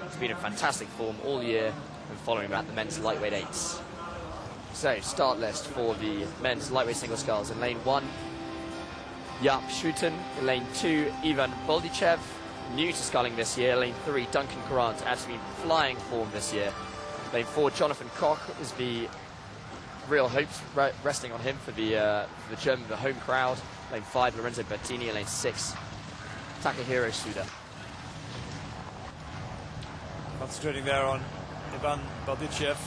He's been in fantastic form all year, and following him at the men's lightweight 8s. So, start list for the men's lightweight single sculls. In lane 1, Jaap Schouten. In lane 2, Ivan Boldichev, new to sculling this year. Lane 3, Duncan Grant, actually been flying form this year. Lane 4, Jonathan Koch, is the real hopes resting on him for the German, the home crowd. Lane 5, Lorenzo Bertini. Lane 6, Takahiro Suda. Concentrating there on Ivan Boldichev.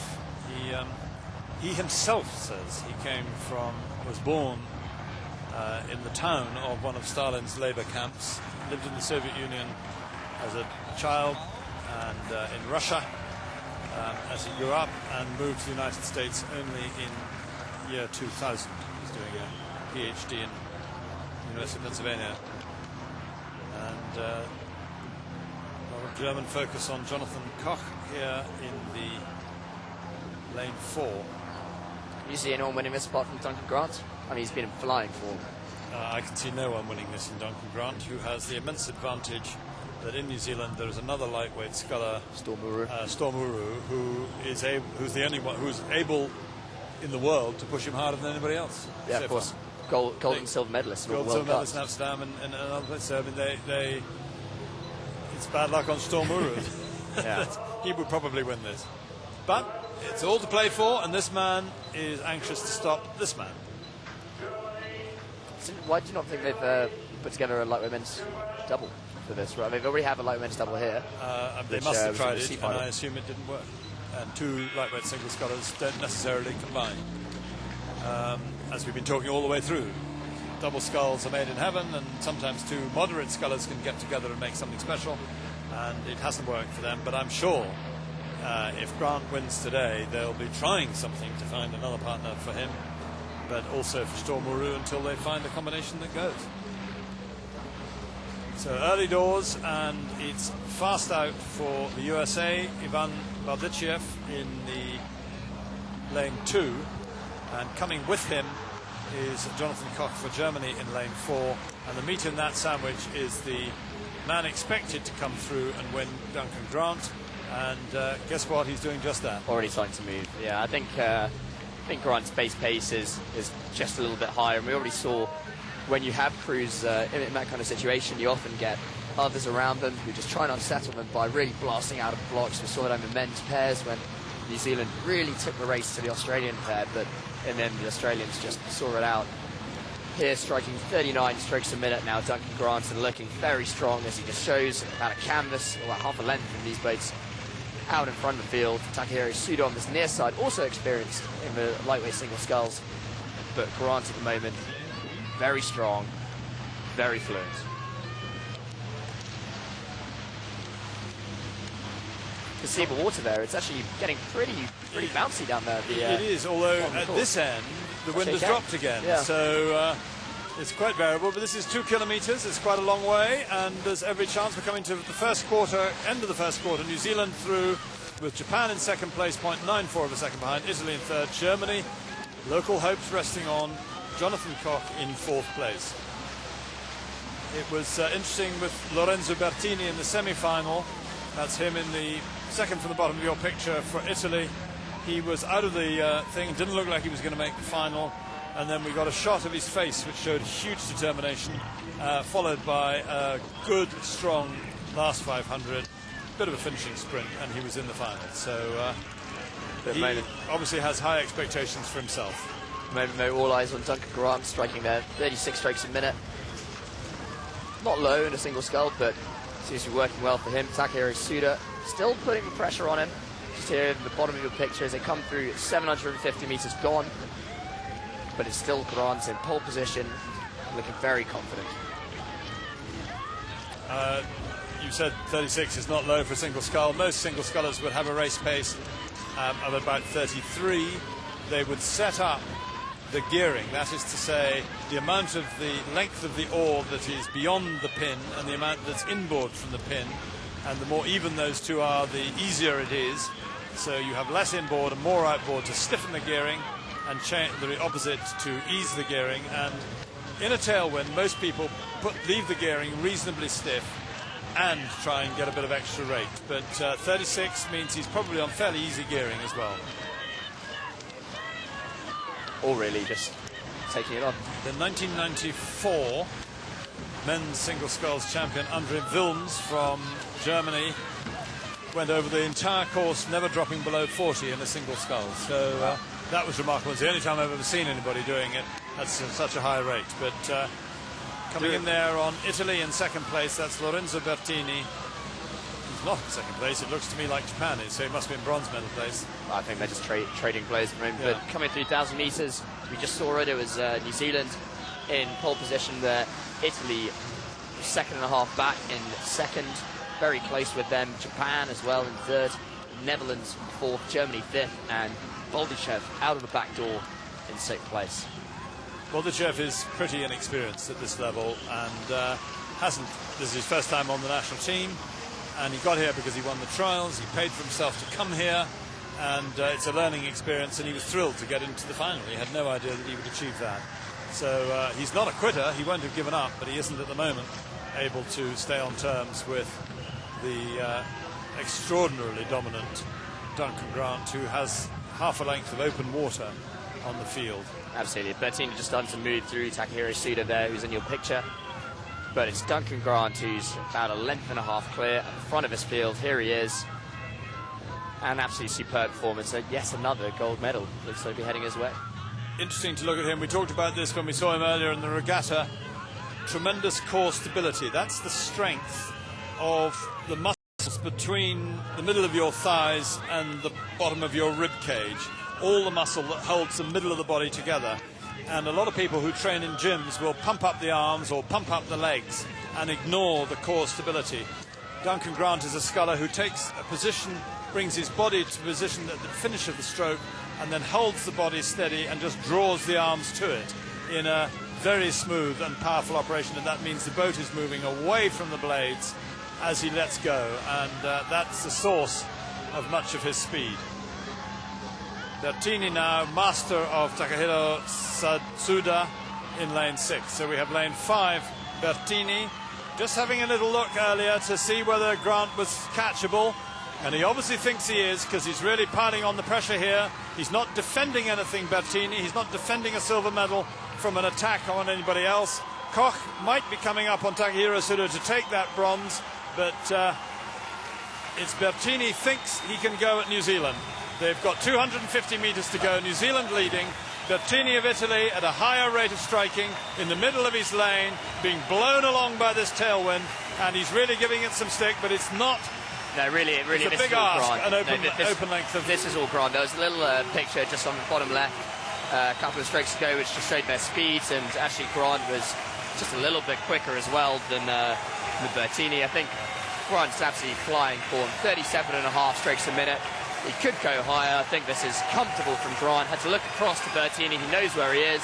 He himself says he was born in the town of one of Stalin's labor camps, lived in the Soviet Union as a child and in Russia as he grew up, and moved to the United States only in year 2000. He's doing a PhD in the University of Pennsylvania. And a lot of German focus on Jonathan Koch here in the lane 4. You see anyone winning this apart from Duncan Grant? I mean, he's been in flying form. I can see no one winning this in Duncan Grant, who has the immense advantage that in New Zealand there is another lightweight sculler, Stormuru, who's the only one who's able in the world to push him harder than anybody else. Yeah, of course. Gold and silver medalist. Gold and silver medalist in Amsterdam and another place. So, I mean, it's bad luck on Stormuru. Yeah. He would probably win this. But it's all to play for, and this man is anxious to stop this man. So why do you not think they've put together a lightweight men's double for this? Right, they already have a lightweight men's double here. They must have tried it, and I assume it didn't work. And two lightweight single scullers don't necessarily combine. As we've been talking all the way through, double sculls are made in heaven, and sometimes two moderate scullers can get together and make something special, and it hasn't worked for them. But I'm sure if Grant wins today, they'll be trying something to find another partner for him, but also for Stormuru until they find a combination that goes. So early doors, and it's fast out for the USA. Ivan Boldichev in the lane 2, and coming with him is Jonathan Koch for Germany in lane 4, and the meat in that sandwich is the man expected to come through and win, Duncan Grant. And guess what? He's doing just that. Already starting to move. Yeah, I think Grant's base pace is just a little bit higher. And we already saw when you have crews in that kind of situation, you often get others around them who just try and unsettle them by really blasting out of blocks. We saw that in the men's pairs when New Zealand really took the race to the Australian pair, and then the Australians just saw it out. Here, striking 39 strokes a minute now, Duncan Grant, and looking very strong as he just shows about a canvas, or half a length in these boats, out in front of the field. Takahiro Suda on this near side, also experienced in the lightweight single sculls, but Grant at the moment, very strong, very fluent. You can see the water there, it's actually getting pretty bouncy down there. It is, although at this end, the wind has dropped again. Yeah. So it's quite variable, but this is 2 kilometers. It's quite a long way, and there's every chance we're coming to the first quarter, end of the first quarter. New Zealand through with Japan in second place, 0.94 of a second behind. Italy in third. Germany, local hopes resting on Jonathan Koch in fourth place. It was interesting with Lorenzo Bertini in the semi-final. That's him in the second from the bottom of your picture for Italy. He was out of the thing, didn't look like he was going to make the final, and then we got a shot of his face which showed huge determination, followed by a good, strong last 500, bit of a finishing sprint, and he was in the final. So he obviously has high expectations for himself. All eyes on Duncan Grant, striking there 36 strokes a minute. Not low in a single scull, but seems to be working well for him. Takahiro Suda still putting the pressure on him. Just here at the bottom of your picture as they come through, 750 meters gone, but it's still Grant in pole position, looking very confident. You said 36 is not low for a single scull. Most single scullers would have a race pace of about 33. They would set up the gearing, that is to say, the amount of the length of the oar that is beyond the pin and the amount that's inboard from the pin, and the more even those two are, the easier it is. So you have less inboard and more outboard to stiffen the gearing, and the opposite to ease the gearing. And in a tailwind, most people leave the gearing reasonably stiff, and try and get a bit of extra rate. But 36 means he's probably on fairly easy gearing as well. Or really just taking it on. The 1994 men's single sculls champion Andre Wilms from Germany went over the entire course, never dropping below 40 in a single scull. So that was remarkable. It's the only time I've ever seen anybody doing it at such a high rate. But coming in there on Italy in second place, that's Lorenzo Bertini. He's not in second place. It looks to me like Japan is, so he must be in bronze medal place. I think they're just trading players at the moment. Yeah. But coming through 1,000 metres, we just saw it. It was New Zealand in pole position there. Italy second and a half back in second, very close with them. Japan as well in third. Netherlands fourth, Germany fifth, and Boldichev out of the back door in sixth place. Boldichev is pretty inexperienced at this level and this is his first time on the national team, and he got here because he won the trials. He paid for himself to come here, and it's a learning experience, and he was thrilled to get into the final. He had no idea that he would achieve that. So he's not a quitter. He won't have given up, but he isn't at the moment able to stay on terms with the extraordinarily dominant Duncan Grant, who has half a length of open water on the field. Absolutely. Bertini just done some move through Takahiro Suda there, who's in your picture. But it's Duncan Grant who's about a length and a half clear at the front of his field. Here he is. An absolutely superb performance. So yes, another gold medal looks like he'll be heading his way. Interesting to look at him. We talked about this when we saw him earlier in the regatta. Tremendous core stability. That's the strength of the muscles between the middle of your thighs and the bottom of your rib cage. All the muscle that holds the middle of the body together. And a lot of people who train in gyms will pump up the arms or pump up the legs and ignore the core stability. Duncan Grant is a sculler who takes a position, brings his body to a position at the finish of the stroke, and then holds the body steady and just draws the arms to it in a very smooth and powerful operation. And that means the boat is moving away from the blades as he lets go. And that's the source of much of his speed. Bertini now, master of Takahiro Suda in lane 6. So we have lane 5, Bertini. Just having a little look earlier to see whether Grant was catchable. And he obviously thinks he is, because he's really piling on the pressure here. He's not defending anything, Bertini. He's not defending a silver medal from an attack on anybody else. Koch might be coming up on Takahiro Suda to take that bronze, but it's Bertini thinks he can go at New Zealand. They've got 250 metres to go. New Zealand leading. Bertini of Italy at a higher rate of striking in the middle of his lane, being blown along by this tailwind, and he's really giving it some stick, but it's not. No, really, it's a big ask, an open length of. This is all Grant. There was a little picture just on the bottom left a couple of strokes ago, which just showed their speeds, and actually Grant was just a little bit quicker as well than Bertini. I think Grant's absolutely flying form, 37.5 strokes a minute. He could go higher. I think this is comfortable from Grant. Had to look across to Bertini. He knows where he is.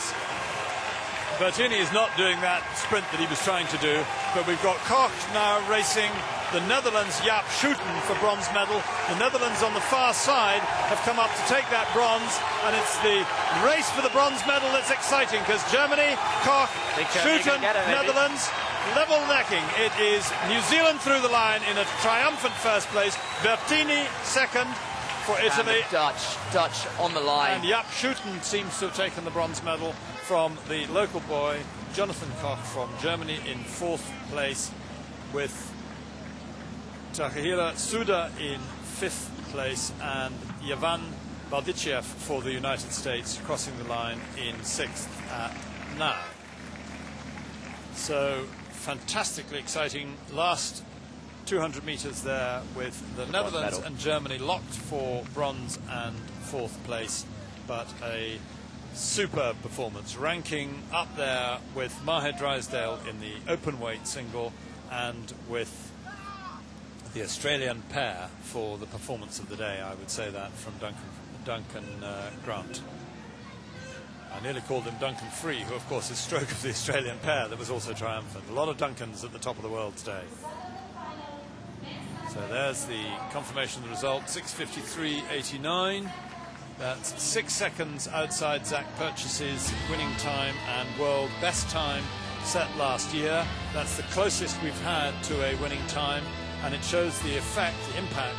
Bertini is not doing that sprint that he was trying to do, but we've got Koch now racing the Netherlands' Jaap Schouten for bronze medal. The Netherlands on the far side have come up to take that bronze, and it's the race for the bronze medal that's exciting, because Germany, Koch, Schouten, Netherlands, level necking. It is New Zealand through the line in a triumphant first place. Bertini second for Italy. And Dutch on the line. And Jaap Schouten seems to have taken the bronze medal from the local boy, Jonathan Koch from Germany in fourth place, with Takahiro Suda in fifth place, and Ivan Baldichev for the United States crossing the line in sixth now. So fantastically exciting last 200 metres there, with the Netherlands and Germany locked for bronze and fourth place, but a superb performance, ranking up there with Maher Drysdale in the open weight single and with the Australian pair for the performance of the day. I would say that from Duncan Grant. I nearly called him Duncan Free, who of course is stroke of the Australian pair that was also triumphant. A lot of Duncans at the top of the world today. So there's the confirmation of the result, 6:53.89. That's 6 seconds outside Zach Purchase's winning time and world best time, set last year. That's the closest we've had to a winning time, and it shows the effect, the impact